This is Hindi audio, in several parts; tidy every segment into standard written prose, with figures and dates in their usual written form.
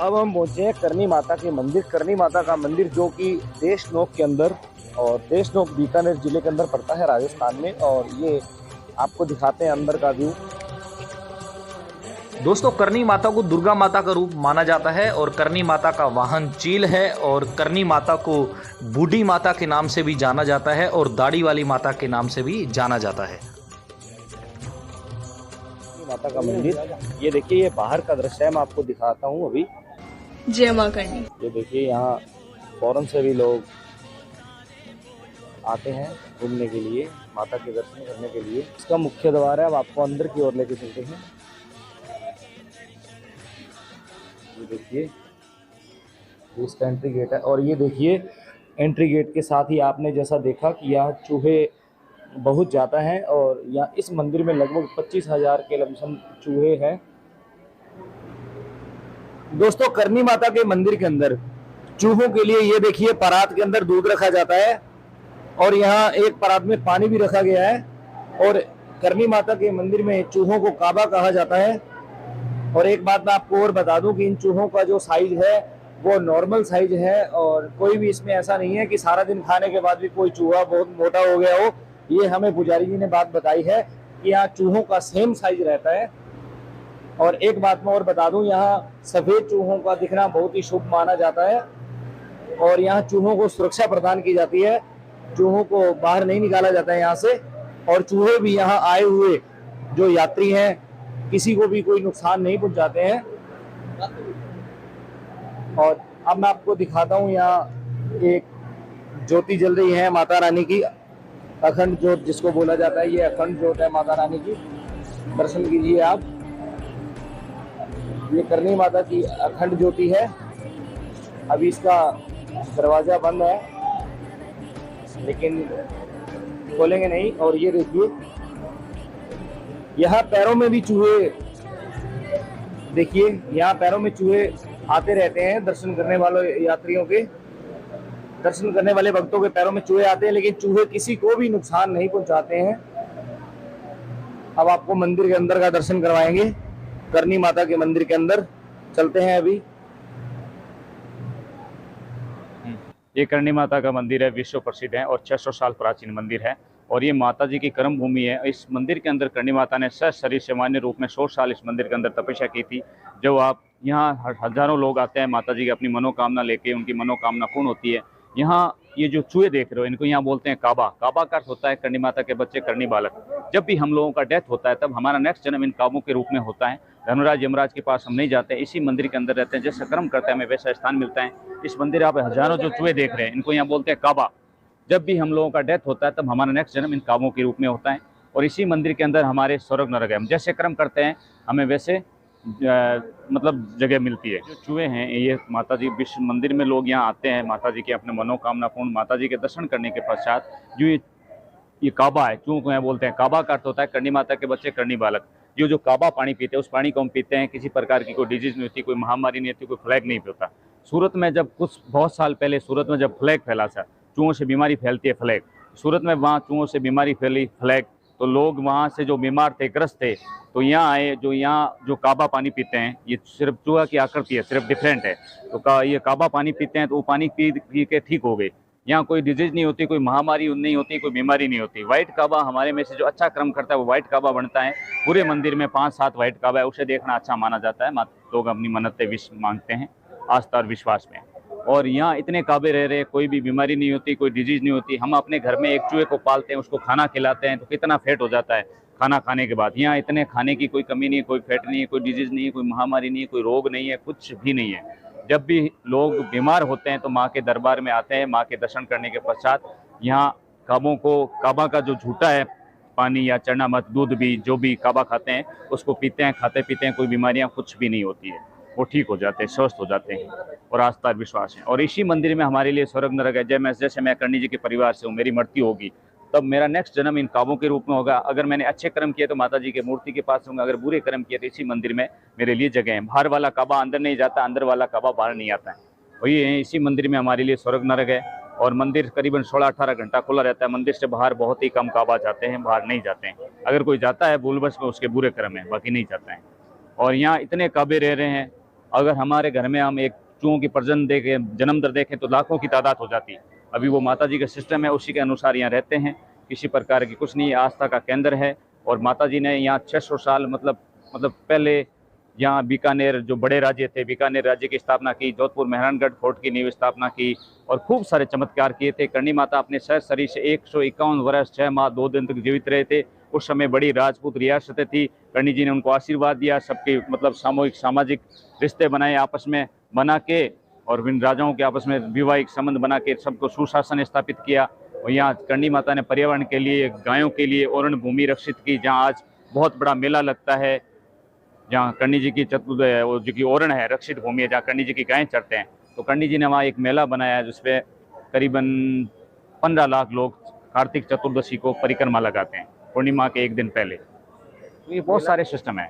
अब हम पहुंचे हैं करनी माता के मंदिर। करनी माता का मंदिर जो कि देशनोक के अंदर, और देशनोक बीकानेर जिले के अंदर पड़ता है राजस्थान में। और ये आपको दिखाते हैं अंदर का व्यू। दोस्तों, करनी माता को दुर्गा माता का रूप माना जाता है और करनी माता का वाहन चील है। और करनी माता को बूढ़ी माता के नाम से भी जाना जाता है और दाढ़ी वाली माता के नाम से भी जाना जाता है। माता का मंदिर, ये देखिए, ये बाहर का दृश्य है, मैं आपको दिखाता हूँ अभी। जय मां करनी। ये देखिए, यहाँ फॉरेन से भी लोग आते हैं घूमने के लिए, माता के दर्शन करने के लिए। इसका मुख्य द्वार है, अब आपको अंदर की ओर लेके चलते हैं। ये देखिए, इसका एंट्री गेट है। और ये देखिए, एंट्री गेट के साथ ही आपने जैसा देखा कि यहाँ चूहे बहुत ज़्यादा हैं, और यहाँ इस मंदिर में लगभग 25,000 के लमसम चूहे हैं। दोस्तों, करनी माता के मंदिर के अंदर चूहों के लिए ये देखिए, परात के अंदर दूध रखा जाता है और यहाँ एक परात में पानी भी रखा गया है। और करनी माता के मंदिर में चूहों को काबा कहा जाता है। और एक बात मैं आपको और बता दूं कि इन चूहों का जो साइज है वो नॉर्मल साइज है, और कोई भी इसमें ऐसा नहीं है कि सारा दिन खाने के बाद भी कोई चूहा बहुत मोटा हो गया हो। ये हमें पुजारी जी ने बात बताई है कि यहाँ चूहों का सेम साइज रहता है। और एक बात मैं और बता दूं, यहाँ सफेद चूहों का दिखना बहुत ही शुभ माना जाता है। और यहाँ चूहों को सुरक्षा प्रदान की जाती है, चूहों को बाहर नहीं निकाला जाता है यहाँ से। और चूहे भी यहाँ आए हुए जो यात्री हैं किसी को भी कोई नुकसान नहीं पहुंचाते हैं। और अब मैं आपको दिखाता हूँ, यहाँ एक ज्योति जल रही है माता रानी की, अखंड ज्योत जिसको बोला जाता है, ये अखंड ज्योत है माता रानी की। दर्शन कीजिए आप, ये करनी माता की अखंड ज्योति है। अभी इसका दरवाजा बंद है, लेकिन खोलेंगे नहीं। और ये देखिए, यहाँ पैरों में भी चूहे, देखिए यहाँ पैरों में चूहे आते रहते हैं। दर्शन करने वालों यात्रियों के, दर्शन करने वाले भक्तों के पैरों में चूहे आते हैं, लेकिन चूहे किसी को भी नुकसान नहीं पहुंचाते हैं। अब आपको मंदिर के अंदर का दर्शन करवाएंगे। करनी माता के मंदिर के अंदर चलते हैं अभी। ये करनी माता का मंदिर है, विश्व प्रसिद्ध है और 600 साल प्राचीन मंदिर है। और ये माता जी की कर्म भूमि है। इस मंदिर के अंदर करनी माता ने शरीर सामान्य रूप में 100 साल इस मंदिर के अंदर तपस्या की थी। जब आप यहाँ हजारों लोग आते हैं माता जी की अपनी मनोकामना लेके, उनकी मनोकामना पूर्ण होती है। यहाँ ये जो चूहे देख रहे हो, इनको यहाँ बोलते हैं काबा। काबा का अर्थ होता है करनी माता के बच्चे, करनी बालक। जब भी हम लोगों का डेथ होता है तब हमारा नेक्स्ट जन्म इन काबों के रूप में होता है। धर्मराज यमराज के पास हम नहीं जाते, इसी मंदिर के अंदर रहते हैं। जैसा कर्म करते हैं हमें वैसा स्थान मिलता है। इस मंदिर आप हजारों जो चूहे देख रहे हैं, इनको यहाँ बोलते हैं काबा। जब भी हम लोगों का डेथ होता है तब हमारा नेक्स्ट जन्म इन काबों के रूप में होता है। और इसी मंदिर के अंदर हमारे स्वर्ग नरक है। हम जैसे कर्म करते हैं हमें वैसे मतलब जगह मिलती है। जो चूहे हैं ये माता जी विश्व मंदिर में लोग यहाँ आते हैं माता जी के अपने मनोकामना पूर्ण माता जी के दर्शन करने के पश्चात जो ये काबा है, चूहों को यहाँ बोलते हैं काबा का अर्थ होता है करनी माता के बच्चे, करनी बालक। जो पानी पीते हैं उस पानी को हम पीते हैं। किसी प्रकार की कोई डिजीज नहीं होती, कोई महामारी नहीं होती, कोई फ्लैग नहीं होता। सूरत में जब बहुत साल पहले सूरत में जब फ्लैग फैला था, चूहों से बीमारी फैलती है फ्लैग, सूरत में वहाँ चूहों से बीमारी फैली फ्लैग, तो लोग वहाँ से जो बीमार थे, ग्रस्त थे, तो यहाँ आए। यहाँ जो काबा पानी पीते हैं, ये सिर्फ चूहा की आकृति है, सिर्फ डिफरेंट है। तो ये काबा पानी पीते हैं तो वो पानी पी के ठीक हो गए। यहाँ कोई डिजीज नहीं होती, कोई महामारी नहीं होती, कोई बीमारी नहीं होती। व्हाइट काबा हमारे में से जो अच्छा कर्म करता है वो व्हाइट काबा बनता है। पूरे मंदिर में 5-7 व्हाइट काबा है, उसे देखना अच्छा माना जाता है। लोग अपनी मन्नतें मांगते हैं आस्था और विश्वास में। और यहाँ इतने काबे रह रहे, कोई भी बीमारी नहीं होती, कोई डिजीज नहीं होती। हम अपने घर में एक चूहे को पालते हैं, उसको खाना खिलाते हैं तो कितना फैट हो जाता है खाना खाने के बाद। यहाँ इतने खाने की कोई कमी नहीं है, कोई फैट नहीं है, कोई डिजीज नहीं है, कोई महामारी नहीं है, कोई रोग नहीं है, कुछ भी नहीं है। जब भी लोग बीमार होते हैं तो माँ के दरबार में आते हैं। माँ के दर्शन करने के पश्चात यहाँ काबा का जो झूठा है पानी या चना मत, दूध भी, जो भी काबा खाते हैं उसको पीते हैं, खाते पीते हैं। कोई बीमारियाँ कुछ भी नहीं होती है, वो ठीक हो जाते हैं, स्वस्थ हो जाते हैं। और आस्था और विश्वास है। और इसी मंदिर में हमारे लिए स्वर्ग नरक है। जैसे मैं करनी जी के परिवार से हूँ, मेरी मृत्यु होगी तब मेरा नेक्स्ट जन्म इन काबों के रूप में होगा। अगर मैंने अच्छे कर्म किए तो माता जी के मूर्ति के पास होंगे, अगर बुरे कर्म किए तो इसी मंदिर में मेरे लिए जगह है। बाहर वाला काबा अंदर नहीं जाता, अंदर वाला काबा बाहर नहीं आता है। वही है, इसी मंदिर में हमारे लिए स्वर्ग नरक है। और मंदिर करीबन 16-18 घंटा खुला रहता है। मंदिर से बाहर बहुत ही कम काबा जाते हैं, बाहर नहीं जाते हैं। अगर कोई जाता है भूलवश में, उसके बुरे कर्म है, बाकी नहीं जाता है। और यहाँ इतने काबे रह रहे हैं अगर हमारे घर में हम एक चूहों की प्रजनन देखें, जन्म दर देखें तो लाखों की तादाद हो जाती है। अभी वो माता जी का सिस्टम है, उसी के अनुसार यहाँ रहते हैं, किसी प्रकार की कुछ नहीं, आस्था का केंद्र है। और माता जी ने यहाँ 600 साल मतलब पहले यहाँ बीकानेर जो बड़े राज्य थे, बीकानेर राज्य की स्थापना की, जोधपुर मेहरानगढ़ फोर्ट की नींव स्थापना की और खूब सारे चमत्कार किए थे। करणी माता अपने सहज शरीर से 151 वर्ष 6 माह 2 दिन तक जीवित रहे थे। उस समय बड़ी राजपूत रियासतें थी। करणी जी ने उनको आशीर्वाद दिया, सबके मतलब सामूहिक सामाजिक रिश्ते बनाए आपस में बना के, और विभिन्न राजाओं के आपस में वैवाहिक संबंध बना के सबको सुशासन स्थापित किया। और यहाँ करणी माता ने पर्यावरण के लिए, गायों के लिए ओरण भूमि रक्षित की, जहाँ आज बहुत बड़ा मेला लगता है, जहाँ करणी जी की जो की ओरण है, रक्षित भूमि है, जहाँ करणी जी की गायें चरते हैं। तो करणी जी ने वहाँ एक मेला बनाया है जिसपे करीबन 15 लाख लोग कार्तिक चतुर्दशी को परिक्रमा लगाते हैं, पूर्णिमा के एक दिन पहले। तो ये बहुत सारे सिस्टम है।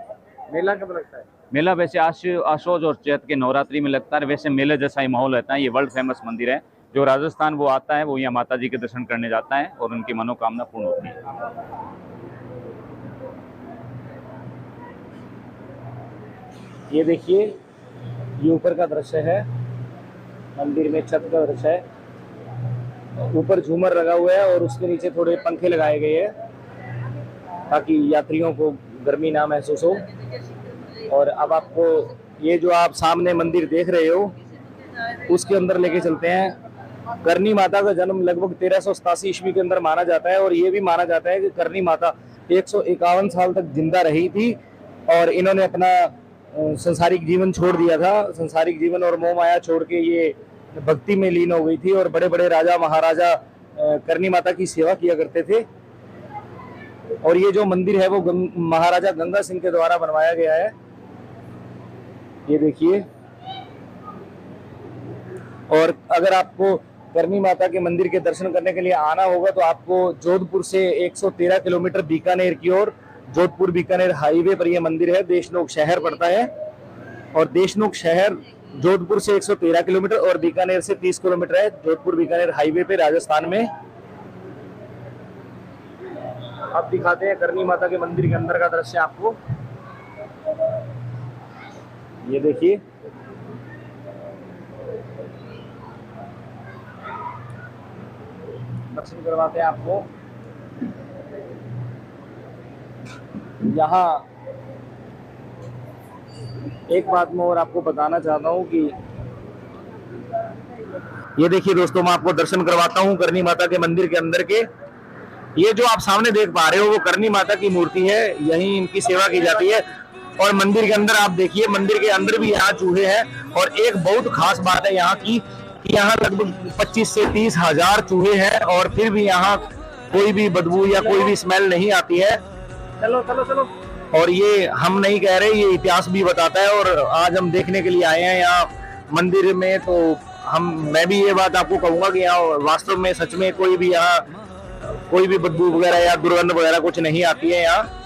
मेला कब लगता है? मेला वैसे आशोज और चैत के नवरात्रि में लगता है। वैसे मेले जैसा ही माहौल रहता है। ये वर्ल्ड फेमस मंदिर है। जो राजस्थान वो आता है, वो यहाँ माता जी के दर्शन करने जाता है और उनकी मनोकामना पूर्ण होती है। ये देखिए, ये ऊपर का दृश्य है, मंदिर में छत का दृश्य है। ऊपर झूमर लगा हुआ है और उसके नीचे थोड़े पंखे लगाए गए हैं ताकि यात्रियों को गर्मी ना महसूस हो। और अब आपको ये जो आप सामने मंदिर देख रहे हो, उसके अंदर लेके चलते हैं। करणी माता का जन्म लगभग 1387 ईस्वी के अंदर माना जाता है और ये भी माना जाता है कि करणी माता 151 साल तक जिंदा रही थी और इन्होंने अपना संसारिक जीवन छोड़ दिया था। संसारिक जीवन और मोह माया छोड़ के ये भक्ति में लीन हो गई थी और बड़े बड़े राजा महाराजा करणी माता की सेवा किया करते थे। और ये जो मंदिर है वो महाराजा गंगा सिंह के द्वारा बनवाया गया है। ये देखिए। और अगर आपको करणी माता के मंदिर के दर्शन करने के लिए आना होगा तो आपको जोधपुर से 113 किलोमीटर बीकानेर की ओर, जोधपुर बीकानेर हाईवे पर यह मंदिर है। देशनोक शहर पड़ता है और देशनोक शहर जोधपुर से 113 किलोमीटर और बीकानेर से 30 किलोमीटर है। जोधपुर बीकानेर हाईवे पे राजस्थान में। अब दिखाते हैं करणी माता के मंदिर के अंदर का दृश्य आपको। ये देखिए, दर्शन करवाते हैं आपको। यहाँ एक बात मैं और आपको बताना चाहता हूँ कि ये देखिए दोस्तों, मैं आपको दर्शन करवाता हूँ करणी माता के मंदिर के अंदर के। ये जो आप सामने देख पा रहे हो वो करणी माता की मूर्ति है, यहीं इनकी सेवा की जाती है। और मंदिर के अंदर आप देखिए, मंदिर के अंदर भी यहाँ चूहे हैं। और एक बहुत खास बात है यहाँ की, यहाँ लगभग 25 से 30 हजार चूहे हैं और फिर भी यहाँ कोई भी बदबू या कोई भी स्मेल नहीं आती है। चलो चलो चलो। और ये हम नहीं कह रहे, ये इतिहास भी बताता है। और आज हम देखने के लिए आए हैं यहाँ मंदिर में, तो मैं भी ये बात आपको कहूंगा कि यहाँ वास्तव में सच में कोई भी यहाँ कोई भी बदबू वगैरह या दुर्गंध वगैरह कुछ नहीं आती है यहाँ।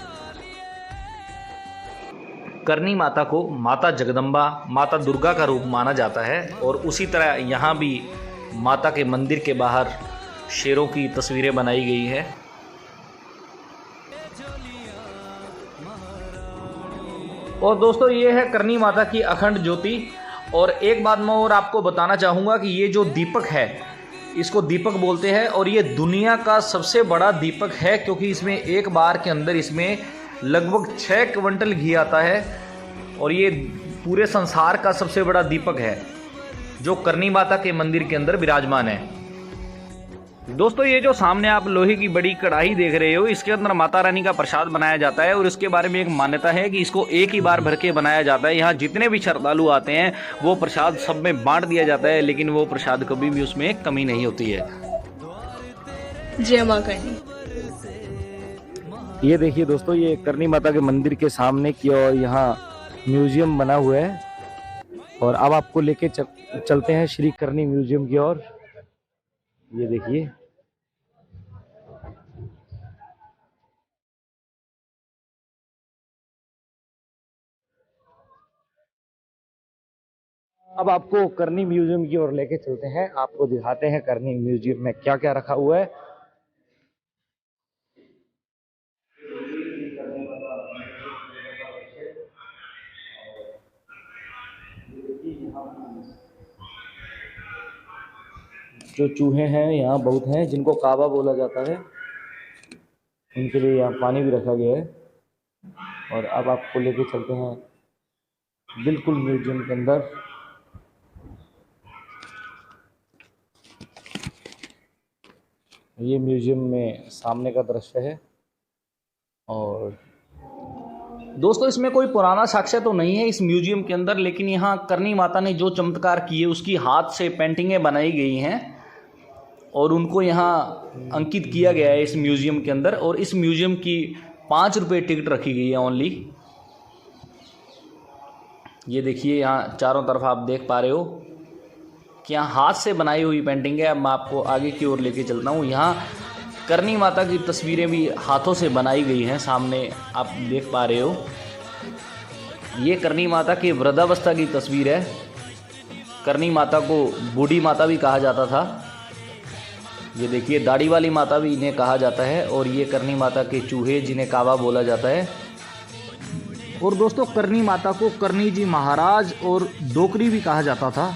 करणी माता को माता जगदम्बा, माता दुर्गा का रूप माना जाता है। और उसी तरह यहाँ भी माता के मंदिर के बाहर शेरों की तस्वीरें बनाई गई है। और दोस्तों, ये है करणी माता की अखंड ज्योति। और एक बात मैं और आपको बताना चाहूँगा कि ये जो दीपक है, इसको दीपक बोलते हैं और ये दुनिया का सबसे बड़ा दीपक है, क्योंकि इसमें एक बार के अंदर इसमें लगभग 6 क्विंटल घी आता है। और ये पूरे संसार का सबसे बड़ा दीपक है जो करणी माता के मंदिर के अंदर विराजमान है। दोस्तों, ये जो सामने आप लोहे की बड़ी कढ़ाई देख रहे हो, इसके अंदर माता रानी का प्रसाद बनाया जाता है। और इसके बारे में एक मान्यता है कि इसको एक ही बार भर के बनाया जाता है। यहाँ जितने भी श्रद्धालु आते हैं वो प्रसाद सब में बांट दिया जाता है, लेकिन वो प्रसाद कभी भी उसमें कमी नहीं होती है। जय मां करणी। ये देखिए दोस्तों, ये करणी माता के मंदिर के सामने की ओर यहाँ म्यूजियम बना हुआ है। और अब आपको लेके चलते हैं श्री करणी म्यूजियम की ओर। ये देखिए, अब आपको करणी म्यूजियम की ओर लेके चलते हैं। आपको दिखाते हैं करणी म्यूजियम में क्या क्या रखा हुआ है। जो चूहे हैं यहाँ बहुत हैं, जिनको काबा बोला जाता है, उनके लिए यहाँ पानी भी रखा गया है। और अब आपको लेके चलते हैं बिल्कुल म्यूजियम के अंदर। ये म्यूजियम में सामने का दृश्य है। और दोस्तों इसमें कोई पुराना साक्ष्य तो नहीं है इस म्यूजियम के अंदर, लेकिन यहाँ करनी माता ने जो चमत्कार किए उसकी हाथ से पेंटिंगें बनाई गई हैं और उनको यहाँ अंकित किया गया है इस म्यूजियम के अंदर। और इस म्यूजियम की 5 रुपये टिकट रखी गई है ओनली। ये देखिए यहाँ चारों तरफ आप देख पा रहे हो कि यहाँ हाथ से बनाई हुई पेंटिंग है। अब मैं आपको आगे की ओर लेके चलता हूँ। यहाँ करनी माता की तस्वीरें भी हाथों से बनाई गई हैं, सामने आप देख पा रहे हो। ये करनी माता की वृद्धावस्था की तस्वीर है। करनी माता को बूढ़ी माता भी कहा जाता था। ये देखिए दाढ़ी वाली माता भी इन्हें कहा जाता है। और ये करनी माता के चूहे जिन्हें कावा बोला जाता है। और दोस्तों करनी माता को करनी जी महाराज और डोकरी भी कहा जाता था।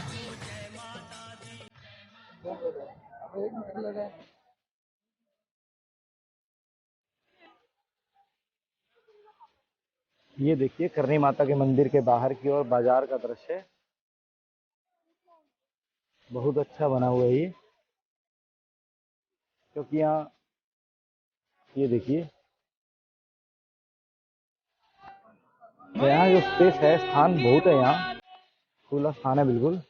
ये देखिए करनी माता के मंदिर के बाहर की ओर बाजार का दृश्य है। बहुत अच्छा बना हुआ है ये, क्योंकि यहाँ ये देखिए तो यहाँ जो स्पेस है, स्थान बहुत है, यहाँ खुला स्थान है बिल्कुल।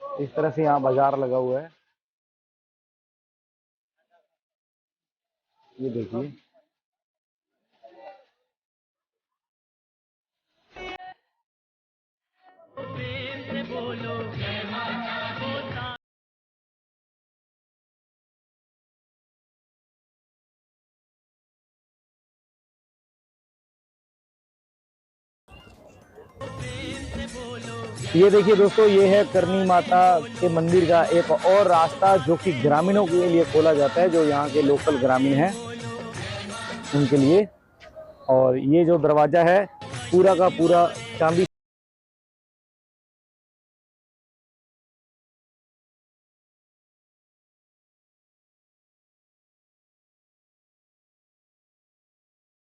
इस तरह से यहाँ बाजार लगा हुआ है। ये देखिए ये देखिए दोस्तों, ये है करनी माता के मंदिर का एक और रास्ता जो कि ग्रामीणों के लिए खोला जाता है, जो यहाँ के लोकल ग्रामीण हैं उनके लिए। और ये जो दरवाज़ा है पूरा का पूरा चांदी